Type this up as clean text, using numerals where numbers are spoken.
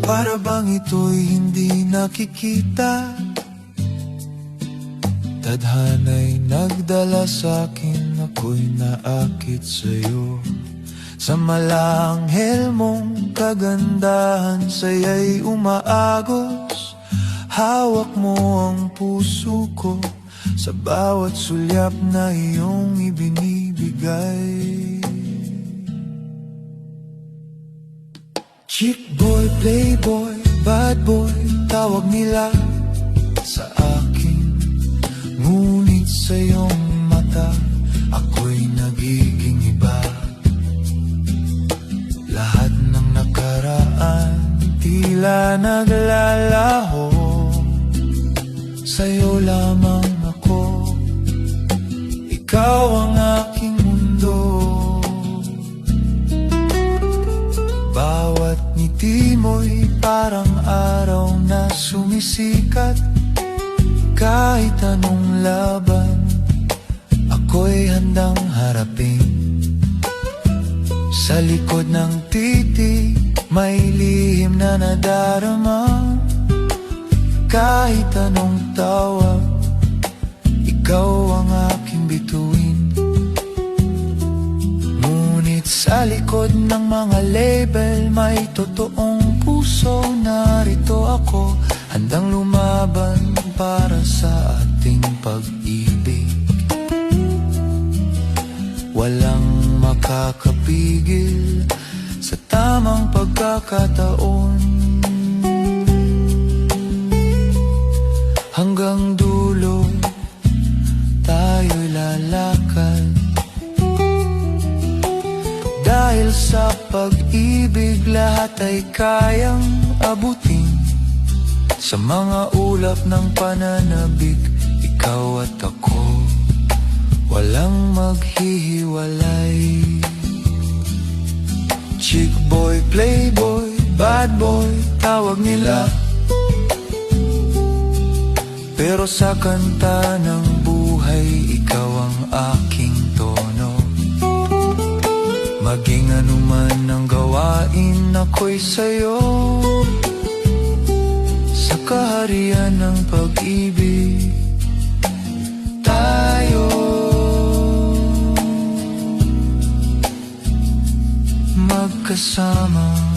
Para bang ito'y hindi nakikita? Tadhana'y nagdala sa'kin, ako'y naakit sa'yo. Sa malanghel mong kagandahan, saya'y umaagos. Hawak mo ang puso ko sa bawat sulyap na iyong ibinibigay. Chick boy, playboy, bad boy, tawag nila sa akin. Ngunit sa iyong mata, ako'y nagiging iba. Lahat ng nakaraan, tila naglalaho. Sa'yo lamang ako, ikaw ang aking mundo. Bawat ngiti mo'y parang araw na sumisikat. Kahit anong laban, ako'y handang harapin. Sa likod ng titig, may lihim na nadarama. Kahit anong tawag, ikaw ang aking bituin. Ngunit sa likod ng mga label, may totoong puso. Narito ako, handang lumaban para sa ating pag-ibig. Walang makakapigil sa tamang pagkakataon. Hanggang dulo tayo'y lalakad. Dahil sa pag-ibig, lahat ay kayang abutin. Sa mga ulap ng pananabik, ikaw at ako, walang maghihiwalay. Chick boy, playboy, bad boy, tawag nila. Pero sa kanta ng buhay, ikaw ang aking tono. Maging anuman ang gawain, ako'y sa'yo. Sa kaharian ng pag-ibig, tayo magkasama.